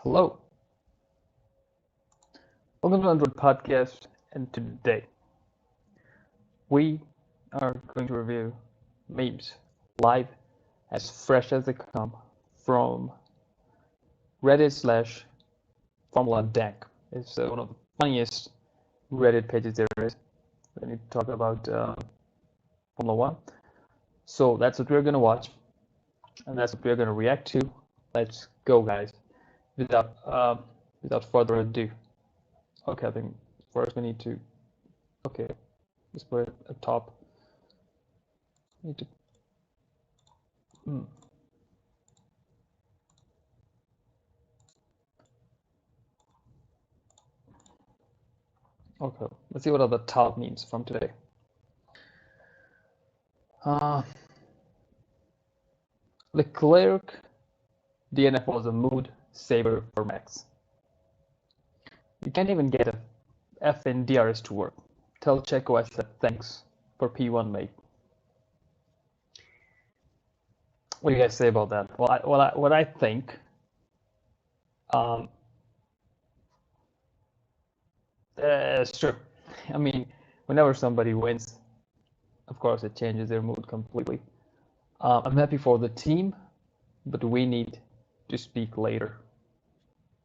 Hello, welcome to Android Podcast, and today we are going to review memes live as fresh as they come from Reddit slash Formula Dank. It's one of the funniest Reddit pages there is when you talk about Formula One. So that's what we're going to watch, and that's what we're going to react to. Let's go, guys, without further ado. Okay, I think first we need to, okay, let's put it at top. Need to, Okay, let's see what are the top memes from today. Uh, Leclerc DNF was a mood saver for Max. You can't even get a F in DRS to work. Tell Checo I said thanks for P1, mate. What do you guys say about that? Well, what I think, um, it's true. I mean, whenever somebody wins, of course, it changes their mood completely. I'm happy for the team, but we need to speak later.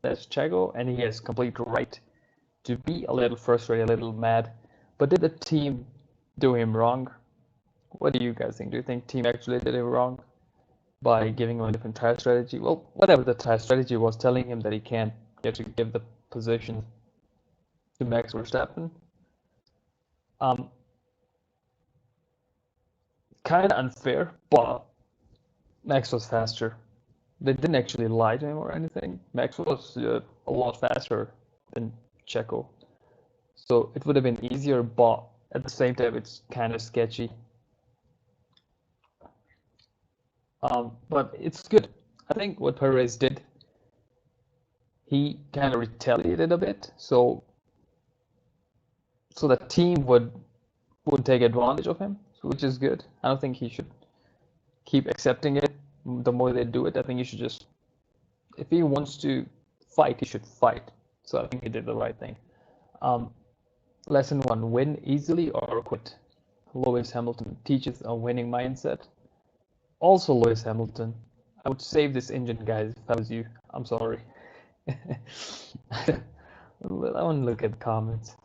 That's Checo, and he has complete right to be a little frustrated, a little mad. But did the team do him wrong? What do you guys think? Do you think team actually did him wrong by giving him a different tire strategy? Well, whatever the tire strategy was, telling him that he can't actually give the position to Max Verstappen. Kind of unfair, but Max was faster. They didn't actually lie to him or anything. Max was a lot faster than Checo. So it would have been easier, but at the same time, it's kind of sketchy. But it's good. I think what Perez did, he kind of retaliated a bit, so the team would take advantage of him, which is good. I don't think he should keep accepting it. The more they do it, I think he should just, if he wants to fight, he should fight. So I think he did the right thing. Lesson 1, win easily or quit. Lewis Hamilton teaches a winning mindset. Also, Lewis Hamilton, I would save this engine, guys, if I was you. I'm sorry. I want to look at the comments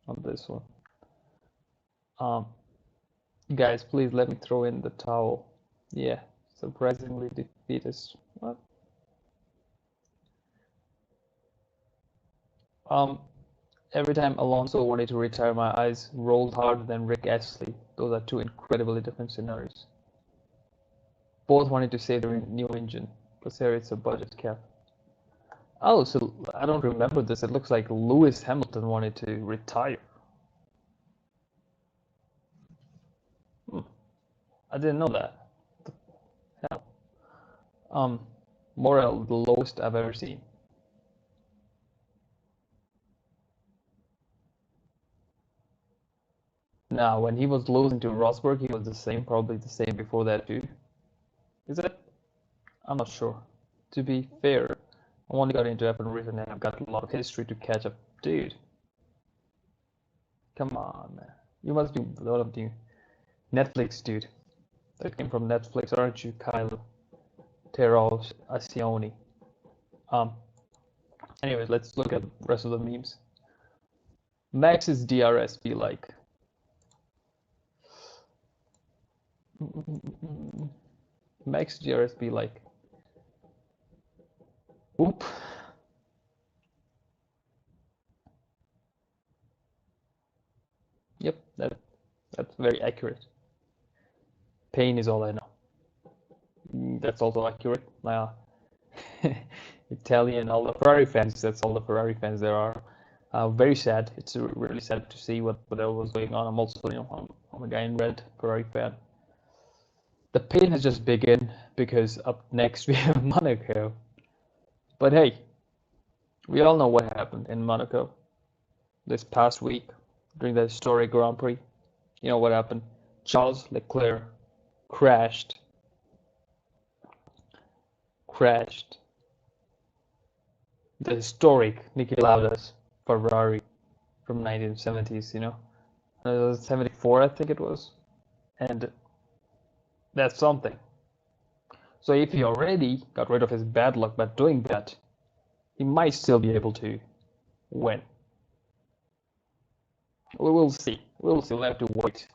on this one. Guys, please let me throw in the towel. Yeah, surprisingly defeatist. What? Every time Alonso wanted to retire, my eyes rolled harder than Rick Astley. Those are two incredibly different scenarios. Both wanted to save their new engine. Plus here it's a budget cap. Oh, so I don't remember this. It looks like Lewis Hamilton wanted to retire. I didn't know that. Hell. Morale, the lowest I've ever seen. Now, when he was losing to Rosberg, he was the same, probably the same before that too. Is it? I'm not sure. To be fair, I only got into F1 recently and I've got a lot of history to catch up. Dude, come on, man. You must be a lot of the Netflix, dude. That came from Netflix, aren't you, Kyle Teros Asioni? Anyways, let's look at the rest of the memes. Max's DRS be like. Max DRS be like. Oop. Yep, that's very accurate. Pain is all I know. That's also accurate. Italian, all the Ferrari fans, that's all the Ferrari fans there are. Very sad. It's really sad to see whatever was going on. I'm also, I'm a guy in red, Ferrari fan. The pain has just begun because up next we have Monaco. But hey, we all know what happened in Monaco this past week during the historic Grand Prix. You know what happened? Charles Leclerc crashed the historic Niki Lauda's Ferrari from 1970s, you know. It was 74, I think it was. And that's something. So if he already got rid of his bad luck by doing that, he might still be able to win. We'll see. We'll see. We'll have to wait.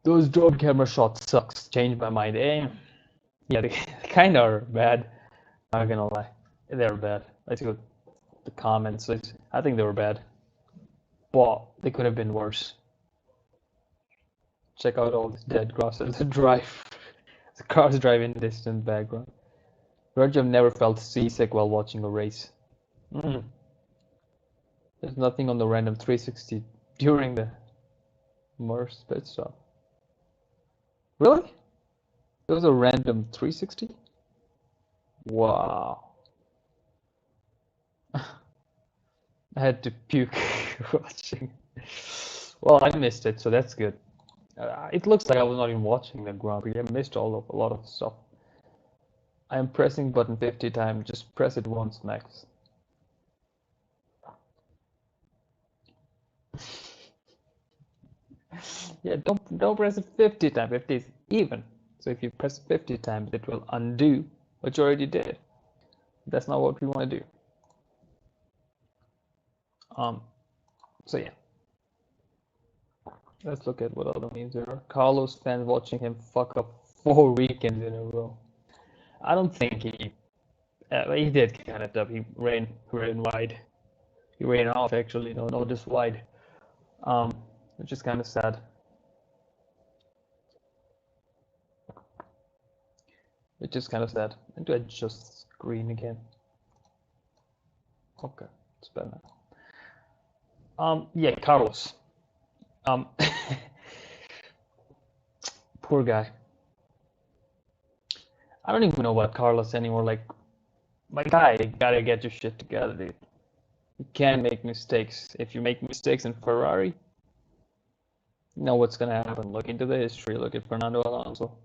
Those drone camera shots sucks. Changed my mind. Yeah, they kind of are bad. Not gonna lie, they're bad. I see the comments. I think they were bad, but they could have been worse. Check out all these dead crosses. The drive, the cars drive in distant background. Rajiv never felt seasick while watching a race. Mm. There's nothing on the random 360 during the Merce pit stop. Really? There was a random 360? Wow. I had to puke watching. Well, I missed it, so that's good. It looks like I was not even watching the Grand Prix. I missed a lot of stuff. I am pressing button 50 times. Just press it once, Max. Yeah, don't press it 50 times. 50 is even. So if you press 50 times, it will undo what you already did. That's not what we want to do. So yeah. Let's look at what other memes there are. Carlos fans watching him fuck up 4 weekends in a row. I don't think he did kind of up. He ran wide. He ran off actually, no, not just wide. Which is kind of sad. Which is kind of sad. I need to adjust screen again. Okay, it's better now. Yeah, Carlos. Poor guy. I don't even know about Carlos anymore. Like, my guy, you gotta get your shit together, dude. You can't make mistakes. If you make mistakes in Ferrari, you know what's gonna happen. Look into the history. Look at Fernando Alonso.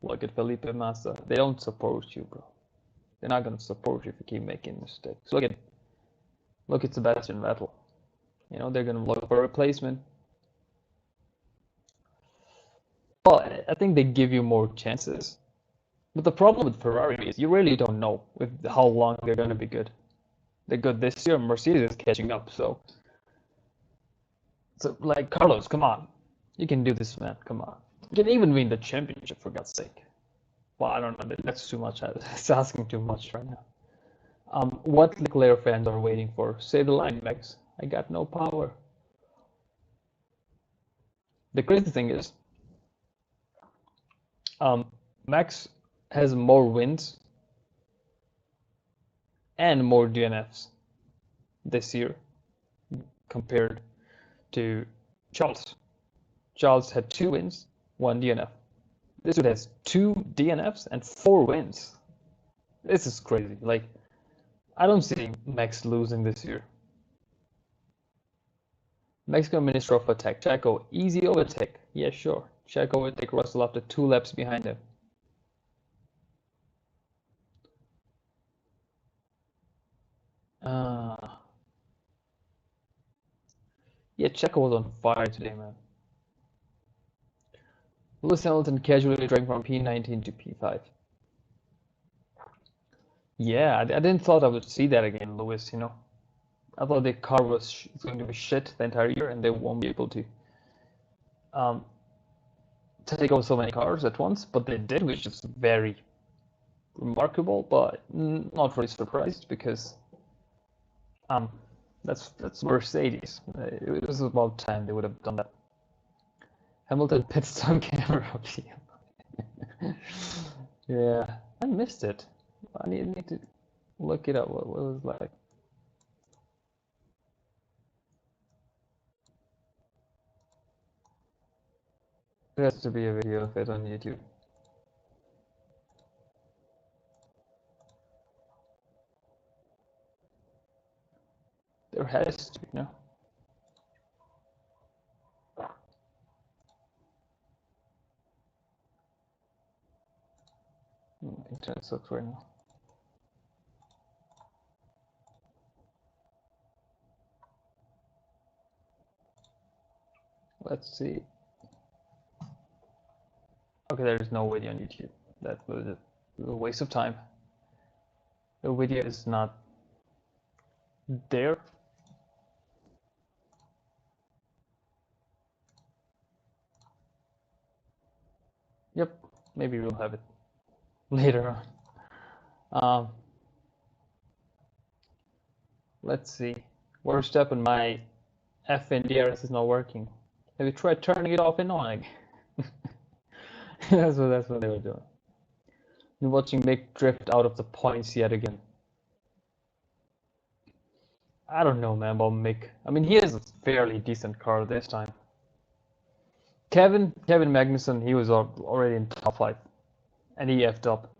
Look at Felipe Massa. They don't support you, bro. They're not gonna support you if you keep making mistakes. Look at Sebastian Vettel. You know they're gonna look for a replacement. Well, I think they give you more chances. But the problem with Ferrari is you really don't know with how long they're gonna be good. They're good this year. Mercedes is catching up, so like Carlos, come on, you can do this, man. Come on, you can even win the championship for God's sake. Well, I don't know. That's too much. It's asking too much right now. What Leclerc fans are waiting for? Say the line, Max. I got no power. The crazy thing is, Max has more wins and more DNFs this year compared to Charles. Charles had 2 wins, 1 DNF. This dude has 2 DNFs and 4 wins. This is crazy. Like, I don't see Max losing this year. Mexican Minister of Attack, Checo, easy overtake. Yeah, sure. Checo overtake Russell after 2 laps behind him. Yeah, Checo was on fire today, man. Lewis Hamilton casually driving from P19 to P5. Yeah, I didn't thought I would see that again, Lewis, you know. I thought the car was going to be shit the entire year and they won't be able um, to take over so many cars at once, but they did, which is very remarkable, but not really surprised because um, that's Mercedes. It was about time they would have done that. Hamilton pit stop camera appeal. Yeah, I missed it. I need to look it up. What it was like. There has to be a video of it on YouTube. There has to be, no? Internet sucks right now. Let's see. Okay, there is no video on YouTube. That was a waste of time. The video is not there. Yep, maybe we'll have it later on. Let's see. Verstappen, my FN DRS is not working. Have you tried turning it off and on? That's what they were doing. You're watching Mick drift out of the points yet again. I don't know, man, about Mick. I mean, he has a fairly decent car this time. Kevin Magnussen, he was already in top 5, and he effed up.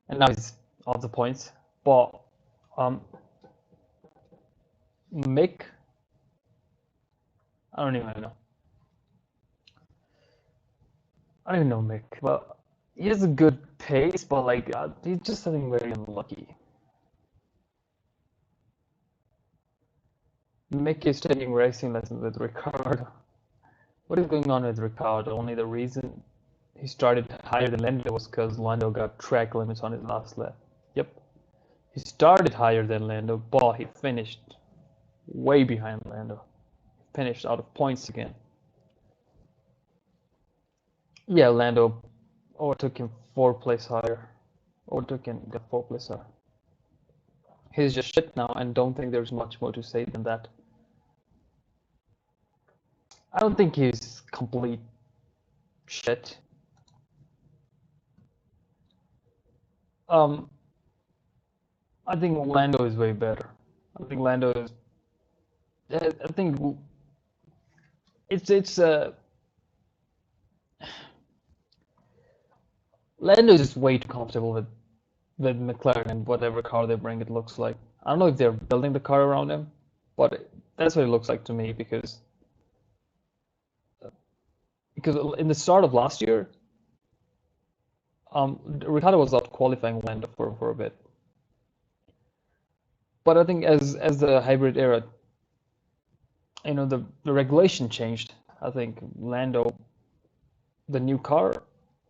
And now he's off the points. But Mick, I don't even know. I don't even know Mick, but he has a good pace, but like he's just something very unlucky. Mick is taking racing lessons with Ricardo. What is going on with Ricardo? Only the reason he started higher than Lando was because Lando got track limits on his last lap. Yep. He started higher than Lando, but he finished way behind Lando. Finished out of points again. Yeah, Lando overtook him 4 places higher. Overtook him, got 4 places higher. He's just shit now, and don't think there's much more to say than that. I don't think he's complete shit. I think Lando is way better. I think Lando is. I think it's Lando is just way too comfortable with McLaren and whatever car they bring. It looks like I don't know if they're building the car around him, but that's what it looks like to me because in the start of last year, Ricciardo was out qualifying Lando for a bit. But I think as the hybrid era, the regulation changed. I think Lando, the new car,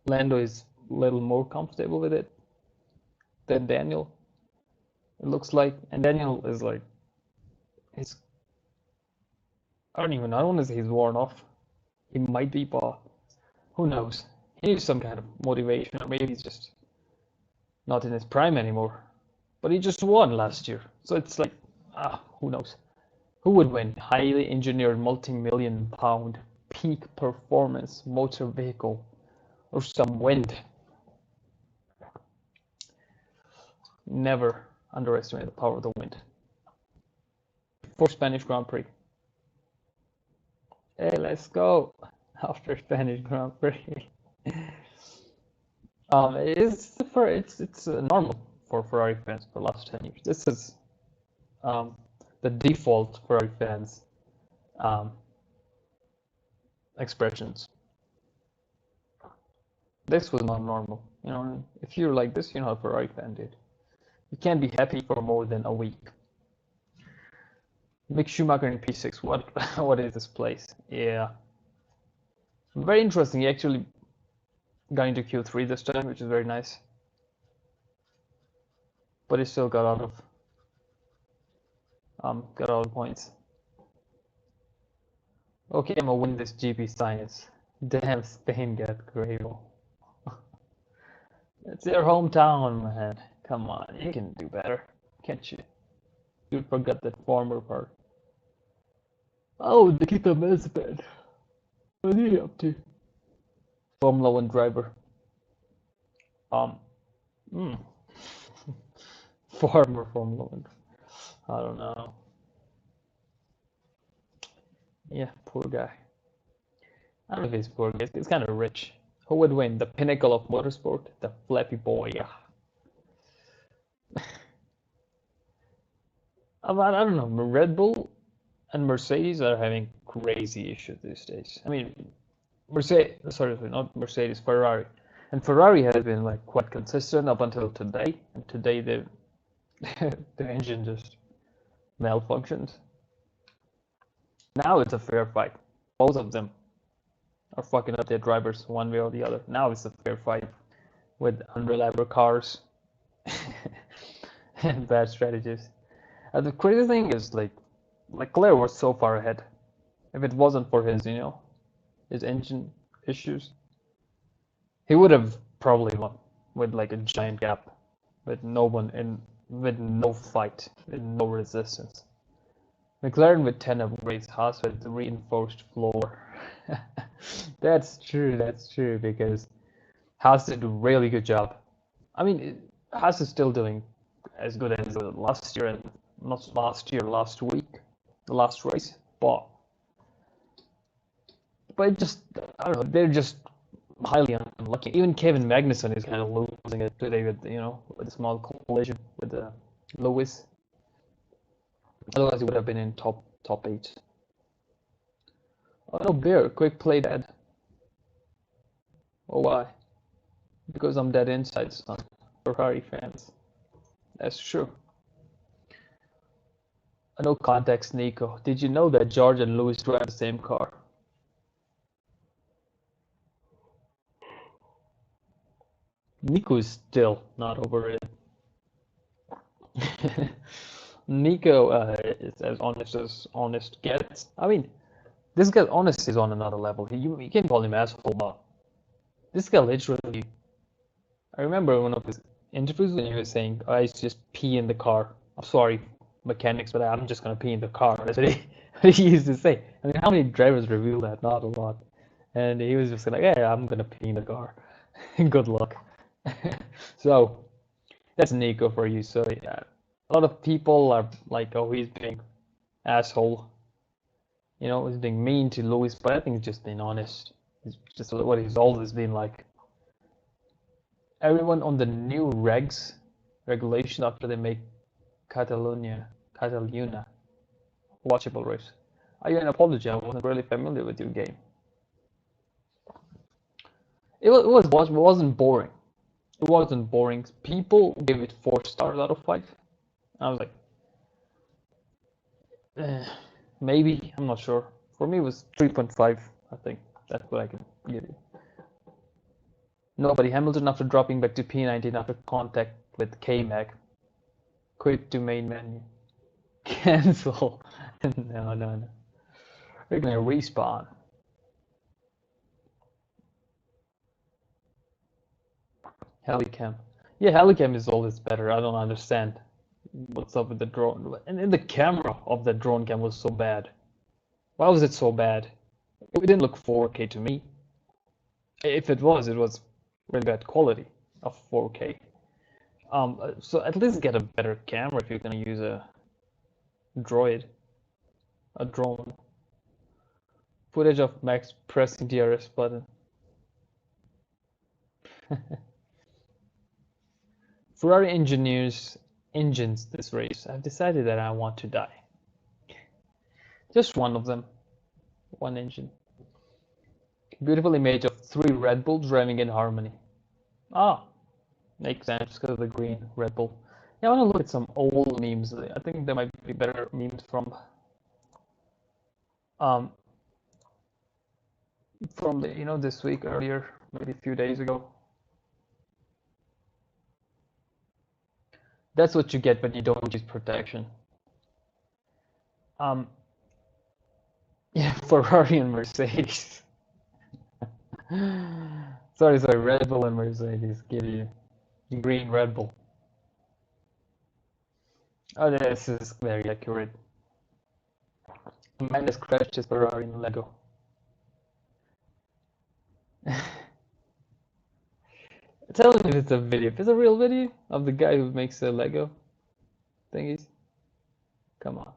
Lando is a little more comfortable with it than Daniel. It looks like, and Daniel is like, I don't want to say he's worn off. He might be, but who knows? He needs some kind of motivation, or maybe he's just not in his prime anymore. But he just won last year, so it's like, who knows? Who would win? Highly engineered, multi-million pound peak performance motor vehicle, or some wind? Never underestimate the power of the wind. For Spanish Grand Prix. Hey, let's go after Spanish Grand Prix. It's normal for Ferrari fans for the last 10 years. This is the default Ferrari fans expressions. This was not normal. If you're like this, you're not a Ferrari fan, dude. You can't be happy for more than a week. Mick Schumacher in P6. What is this place? Yeah. Very interesting. He actually got into Q3 this time, which is very nice. But he still got out of points. Okay, I'm gonna win this GP science. Damn, Spain got Gravel. It's their hometown, man. Come on, you can do better, can't you? You forgot that former part. Oh, Nikita Mazepin. What are you up to? Formula One driver. Former Formula One. I don't know. Yeah, poor guy. I don't know if he's poor. He's kind of rich. Who would win? The pinnacle of motorsport? The Flappy Boy. I don't know. Red Bull and Mercedes are having crazy issues these days. I mean, not Mercedes, Ferrari. And Ferrari has been like quite consistent up until today. And today the the engine just malfunctioned. Now it's a fair fight. Both of them are fucking up their drivers one way or the other. Now it's a fair fight with unreliable cars and bad strategies. And the crazy thing is like Leclerc was so far ahead. If it wasn't for his, his engine issues, he would have probably won with like a giant gap, with no one in, with no fight, with no resistance. McLaren with 10 upgrades, Haas with reinforced floor. That's true, because Haas did a really good job. I mean, Haas is still doing as good as last year, and not last year, last week, the last race, but it just, I don't know, they're just highly unlucky. Even Kevin Magnussen is kind of losing it today with, with a small collision with Lewis. Otherwise, he would have been in top 8. Oh no, Bear, quick play dead. Oh why? Because I'm dead inside, son. Ferrari fans. That's true. No context, Nico. Did you know that George and Lewis drive the same car? Nico is still not over it. Nico is as honest gets. I mean, this guy honest is on another level. You can call him asshole, but this guy literally. I remember one of his interviews when he was saying, "I used to just pee in the car. I'm sorry, mechanics, but I'm just gonna pee in the car." That's what he used to say. I mean, how many drivers reveal that? Not a lot. And he was just like, "Yeah, I'm gonna pee in the car. Good luck." So that's Nico for you. So yeah, a lot of people are like, "Oh, he's being asshole." He's being mean to Lewis, but I think he's just being honest. It's just what he's always been like. Everyone on the new regulation after they make Cataluna watchable race. I an apology. I wasn't really familiar with your game. It wasn't boring. It wasn't boring. People gave it 4 stars out of 5. I was like, maybe, I'm not sure. For me, it was 3.5. I think that's what I can give you. Nobody. Hamilton after dropping back to P19 after contact with K-Mag. Quit to main menu. Cancel. No. We're gonna respawn. Helicam. Yeah, Helicam is always better. I don't understand what's up with the drone. And the camera of the drone cam was so bad. Why was it so bad? It didn't look 4K to me. If it was really bad quality of 4K. So at least get a better camera if you're gonna use a drone. Footage of Max pressing DRS button. Ferrari engines this race. I've decided that I want to die. Just one of them. One engine. Beautiful image of 3 Red Bulls driving in harmony. Ah, makes sense because of the green Red Bull. Yeah, I want to look at some old memes. I think there might be better memes from the this week earlier, maybe a few days ago. That's what you get when you don't use protection. Yeah, Ferrari and Mercedes. sorry, Red Bull and Mercedes give you green Red Bull. Oh, this is very accurate. Minus crashes Ferrari in Lego. Tell me if it's a video. If it's a real video of the guy who makes the Lego thingies. Come on.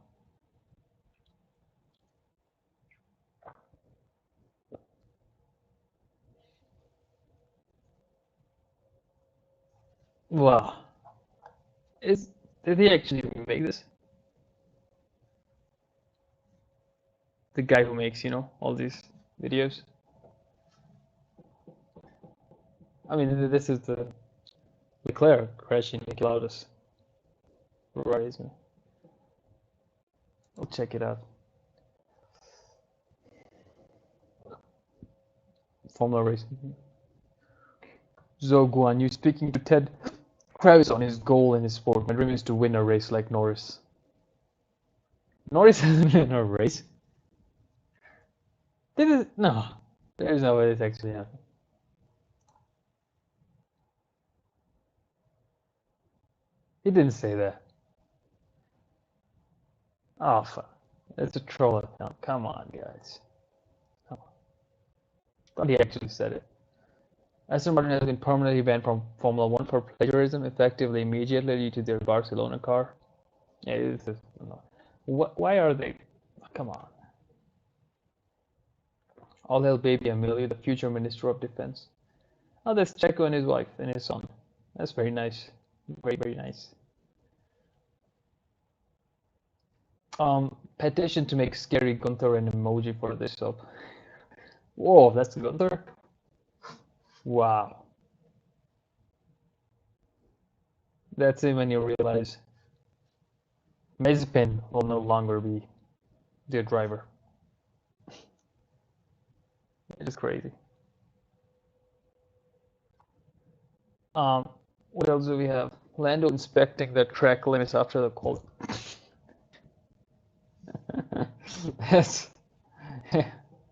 Wow. Did he actually make this? The guy who makes, all these videos? I mean, this is the Leclerc crashing Niki Lauda's Ferrari, isn't it? I'll check it out. Formula racing. Zhou Guan, you speaking to Ted Kravis on his goal in his sport. My dream is to win a race like Norris. Norris hasn't won a race. No. There's no way this actually happened. He didn't say that. Oh, fuck. It's a troll account. Come on, guys. Come on. But he actually said it. Aston Martin has been permanently banned from Formula One for plagiarism, effectively immediately due to their Barcelona car. Yeah, this is. No. Why are they? Come on. All hail baby Amelia, the future Minister of Defense. Oh, that's Checo and his wife and his son. That's very nice. Very, very nice. Petition to make scary Gunther an emoji for this sub. Whoa, that's Gunther? Wow. That's it when you realize Mazepin will no longer be their driver. It is crazy. What else do we have? Lando inspecting the track limits after the call. that's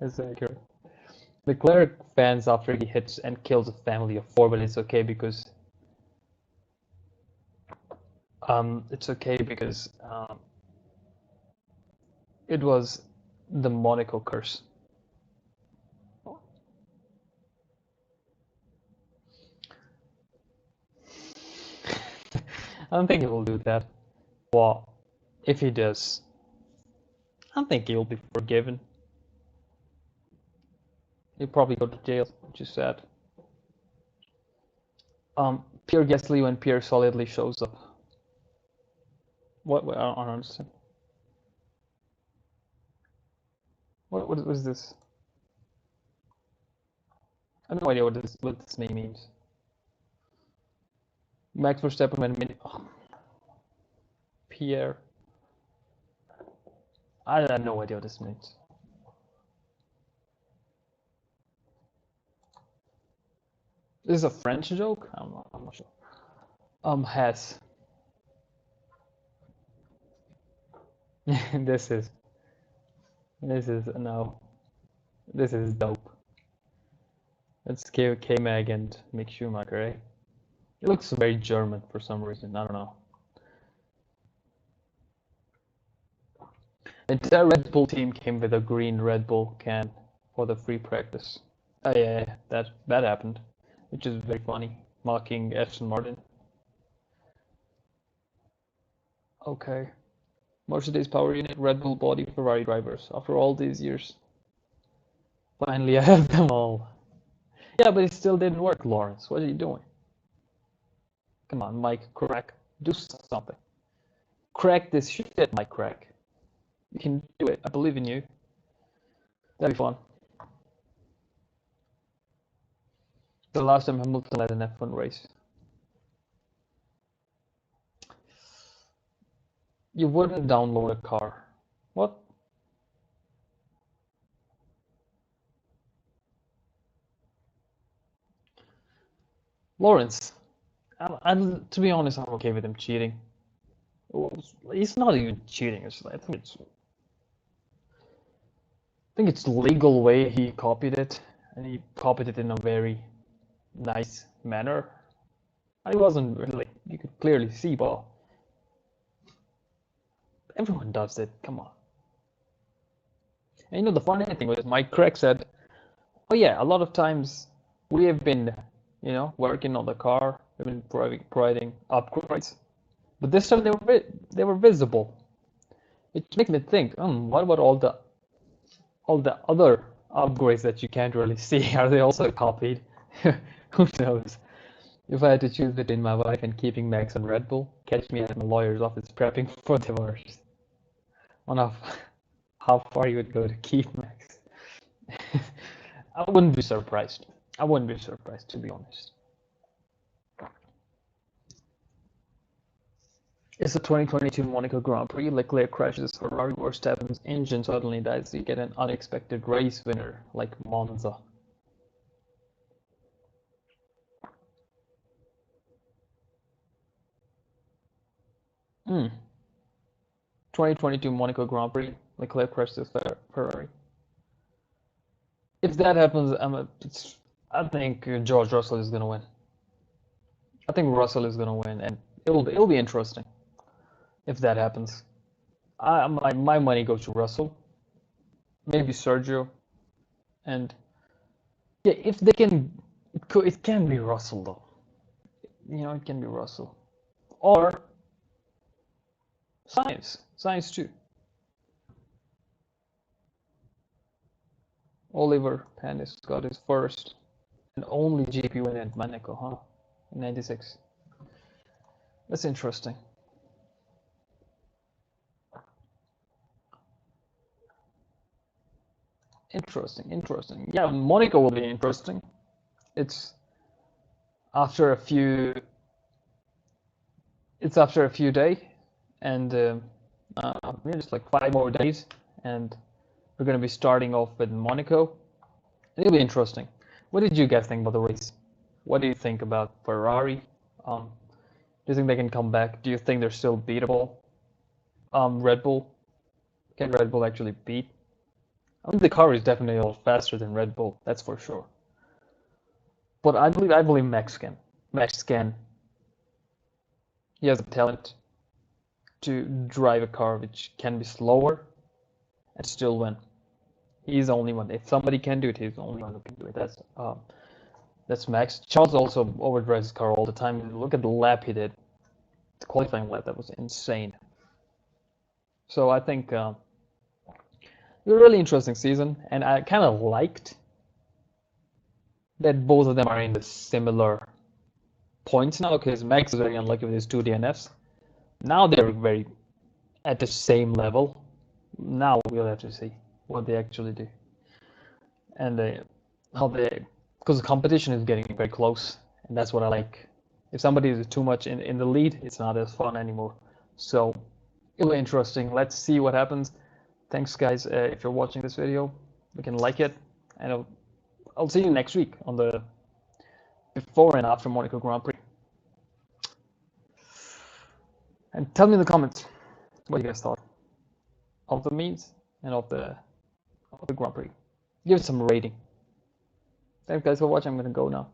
accurate. Leclerc fans after he hits and kills a family of four, but it's okay because it was the Monaco curse. I don't think he will do that. Well, if he does, I don't think he will be forgiven. He'll probably go to jail, which is sad. Pierre Gasly when Pierre solidly shows up. What? I don't understand. What was this? I have no idea what this name means. Max Verstappen when Pierre. I have no idea what this means. This is a French joke? I'm not sure. Has. This is no. This is dope. Let's give K-Mag and Mick Schumacher, eh? It looks very German for some reason. I don't know. The entire Red Bull team came with a green Red Bull can for the free practice. Oh yeah, that happened, which is very funny, mocking Aston Martin. Okay. Mercedes power unit, Red Bull body, Ferrari drivers. After all these years, finally I have them all. Yeah, but it still didn't work, Lawrence. What are you doing? Come on, Mike, crack. Do something. Crack this shit, Mike, crack. You can do it. I believe in you. That'd be fun. The last time Hamilton led an F1 race. You wouldn't download a car. What? Lawrence, to be honest, I'm okay with him cheating. He's not even cheating. I think it's legal way he copied it, and he copied it in a very nice manner. I wasn't really. You could clearly see, but everyone does it. Come on. And you know the funny thing was, Mike Craig said, "Oh yeah, a lot of times we have been, working on the car, we've been providing upgrades, but this time they were visible." It makes me think, what about all the other upgrades that you can't really see? Are they also copied? Who knows? If I had to choose between my wife and keeping Max on Red Bull, catch me at my lawyer's office prepping for divorce. On how far you would go to keep Max. I wouldn't be surprised. I wouldn't be surprised, to be honest. It's the 2022 Monaco Grand Prix. Leclerc crashes Ferrari, Verstappen's engine suddenly dies. You get an unexpected race winner like Monza. Hmm. 2022 Monaco Grand Prix. Leclerc crashes Ferrari. If that happens, I think George Russell is gonna win. I think Russell is gonna win, and it'll be interesting if that happens. My money goes to Russell, maybe Sergio, and yeah, if they can, it can be Russell though. It can be Russell or Science too. Oliver Panis got his first and only GP win at Monaco, huh? In '96. That's interesting. Interesting. Yeah, Monaco will be interesting. It's after a few. It's after a few days, and just like 5 more days, and we're gonna be starting off with Monaco. It'll be interesting. What did you guys think about the race? What do you think about Ferrari? Do you think they can come back? Do you think they're still beatable? Red Bull, can Red Bull actually beat? I mean, the car is definitely a lot faster than Red Bull, that's for sure. But I believe Max can. Max can. He has the talent to drive a car which can be slower and still win. He's the only one. If somebody can do it, he's the only one who can do it. That's Max. Charles also overdrives his car all the time. Look at the lap he did. The qualifying lap, that was insane. So I think it was a really interesting season, and I kind of liked that both of them are in the similar points now, because Max is very unlucky with his two DNFs. Now they're very at the same level. Now we'll have to see what they actually do, and how they, because the competition is getting very close, and that's what I like. If somebody is too much in the lead, it's not as fun anymore. So it'll be interesting. Let's see what happens. Thanks, guys. If you're watching this video, you can like it, and I'll see you next week on the before and after Monaco Grand Prix. And tell me in the comments what you guys thought of the meets and of the Grand Prix. Give it some rating. Thanks, guys, for watching. I'm gonna go now.